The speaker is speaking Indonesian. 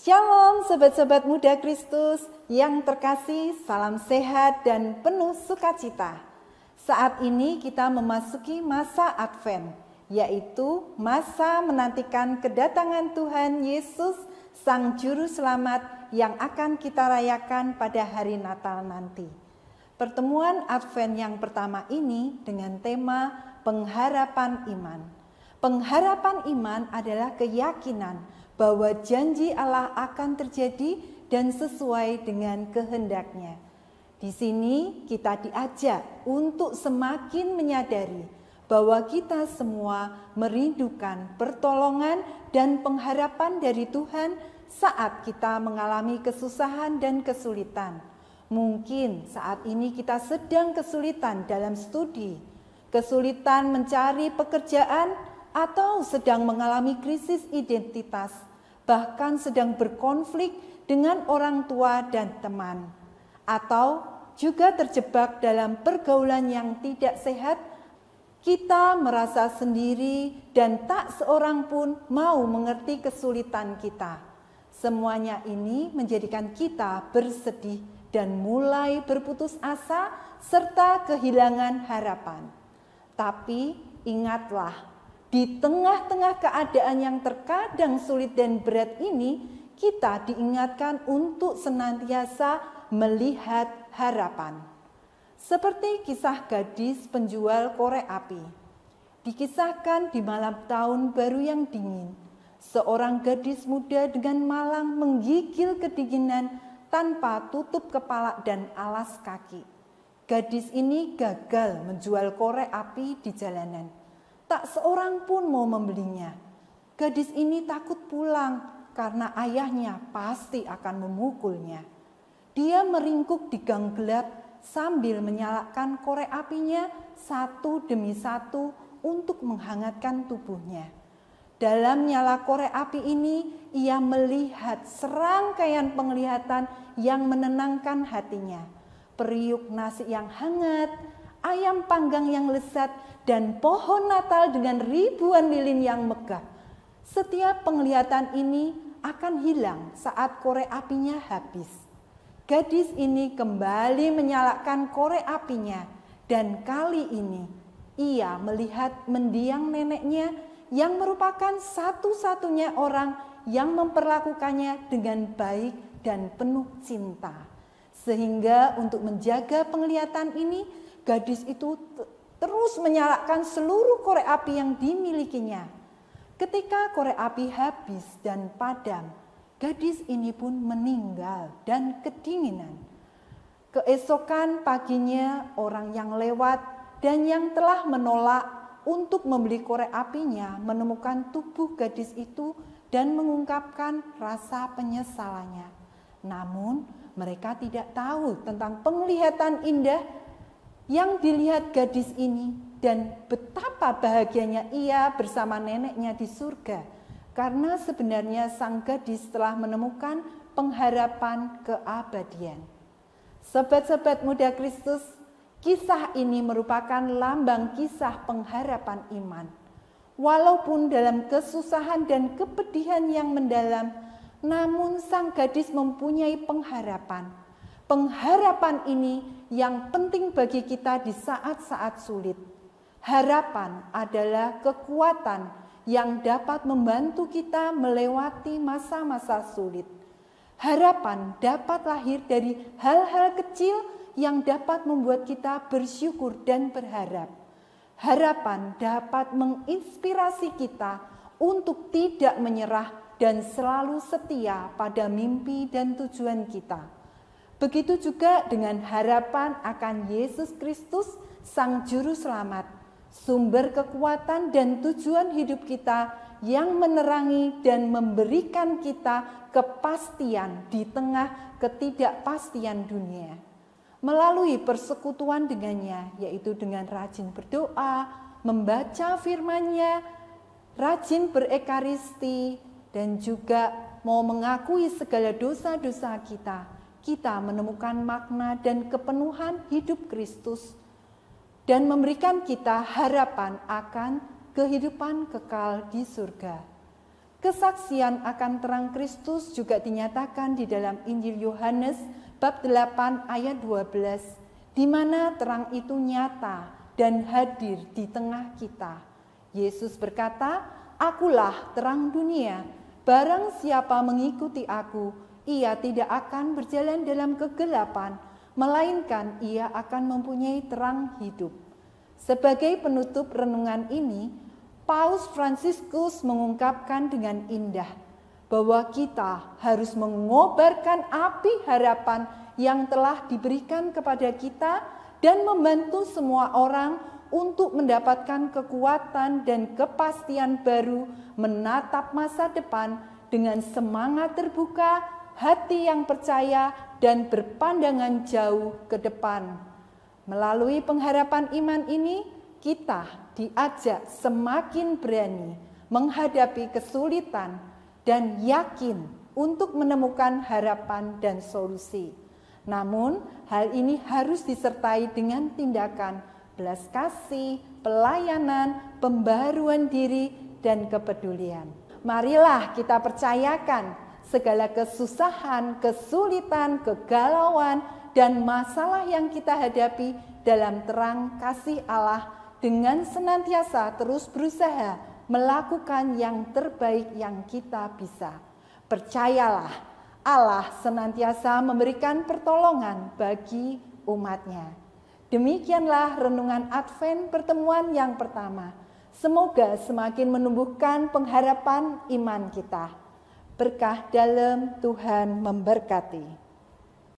Shalom sobat-sobat muda Kristus yang terkasih, salam sehat dan penuh sukacita. Saat ini kita memasuki masa Advent, yaitu masa menantikan kedatangan Tuhan Yesus, Sang Juru Selamat yang akan kita rayakan pada hari Natal nanti. Pertemuan Advent yang pertama ini dengan tema pengharapan iman. Pengharapan iman adalah keyakinan bahwa janji Allah akan terjadi dan sesuai dengan kehendaknya. Di sini kita diajak untuk semakin menyadari bahwa kita semua merindukan pertolongan dan pengharapan dari Tuhan saat kita mengalami kesusahan dan kesulitan. Mungkin saat ini kita sedang kesulitan dalam studi, kesulitan mencari pekerjaan, atau sedang mengalami krisis identitas, bahkan sedang berkonflik dengan orang tua dan teman, atau juga terjebak dalam pergaulan yang tidak sehat. Kita merasa sendiri dan tak seorang pun mau mengerti kesulitan kita. Semuanya ini menjadikan kita bersedih dan mulai berputus asa serta kehilangan harapan. Tapi ingatlah, di tengah-tengah keadaan yang terkadang sulit dan berat ini, kita diingatkan untuk senantiasa melihat harapan. Seperti kisah gadis penjual korek api. Dikisahkan di malam tahun baru yang dingin, seorang gadis muda dengan malang menggigil kedinginan tanpa tutup kepala dan alas kaki. Gadis ini gagal menjual korek api di jalanan. Tak seorang pun mau membelinya. Gadis ini takut pulang karena ayahnya pasti akan memukulnya. Dia meringkuk di gang gelap sambil menyalakan korek apinya satu demi satu untuk menghangatkan tubuhnya. Dalam nyala korek api ini, ia melihat serangkaian penglihatan yang menenangkan hatinya. Periuk nasi yang hangat, ayam panggang yang lezat, dan pohon Natal dengan ribuan lilin yang megah. Setiap penglihatan ini akan hilang saat korek apinya habis. Gadis ini kembali menyalakan korek apinya, dan kali ini ia melihat mendiang neneknya yang merupakan satu-satunya orang yang memperlakukannya dengan baik dan penuh cinta. Sehingga untuk menjaga penglihatan ini, gadis itu terus menyalakan seluruh korek api yang dimilikinya. Ketika korek api habis dan padam, gadis ini pun meninggal dan kedinginan. Keesokan paginya, orang yang lewat dan yang telah menolak untuk membeli korek apinya menemukan tubuh gadis itu dan mengungkapkan rasa penyesalannya. Namun, mereka tidak tahu tentang penglihatan indah yang dilihat gadis ini dan betapa bahagianya ia bersama neneknya di surga, karena sebenarnya sang gadis telah menemukan pengharapan keabadian. Sobat-sobat muda Kristus, kisah ini merupakan lambang kisah pengharapan iman. Walaupun dalam kesusahan dan kepedihan yang mendalam, namun sang gadis mempunyai pengharapan. Pengharapan ini yang penting bagi kita di saat-saat sulit. Harapan adalah kekuatan yang dapat membantu kita melewati masa-masa sulit. Harapan dapat lahir dari hal-hal kecil yang dapat membuat kita bersyukur dan berharap. Harapan dapat menginspirasi kita untuk tidak menyerah dan selalu setia pada mimpi dan tujuan kita. Begitu juga dengan harapan akan Yesus Kristus, Sang Juru Selamat, sumber kekuatan dan tujuan hidup kita yang menerangi dan memberikan kita kepastian di tengah ketidakpastian dunia. Melalui persekutuan dengannya, yaitu dengan rajin berdoa, membaca firman-Nya, rajin berekaristi, dan juga mau mengakui segala dosa-dosa kita menemukan makna dan kepenuhan hidup Kristus dan memberikan kita harapan akan kehidupan kekal di surga. Kesaksian akan terang Kristus juga dinyatakan di dalam Injil Yohanes bab 8 ayat 12, di mana terang itu nyata dan hadir di tengah kita. Yesus berkata, "Akulah terang dunia. Barang siapa mengikuti aku, ia tidak akan berjalan dalam kegelapan, melainkan ia akan mempunyai terang hidup." Sebagai penutup renungan ini, Paus Fransiskus mengungkapkan dengan indah bahwa kita harus mengobarkan api harapan yang telah diberikan kepada kita dan membantu semua orang untuk mendapatkan kekuatan dan kepastian baru menatap masa depan dengan semangat terbuka, hati yang percaya, dan berpandangan jauh ke depan. Melalui pengharapan iman ini, kita diajak semakin berani menghadapi kesulitan dan yakin untuk menemukan harapan dan solusi. Namun, hal ini harus disertai dengan tindakan belas kasih, pelayanan, pembaharuan diri, dan kepedulian. Marilah kita percayakan segala kesusahan, kesulitan, kegalauan, dan masalah yang kita hadapi dalam terang kasih Allah dengan senantiasa terus berusaha melakukan yang terbaik yang kita bisa. Percayalah, Allah senantiasa memberikan pertolongan bagi umat-Nya. Demikianlah renungan Advent pertemuan yang pertama. Semoga semakin menumbuhkan pengharapan iman kita. Berkah dalam Tuhan memberkati.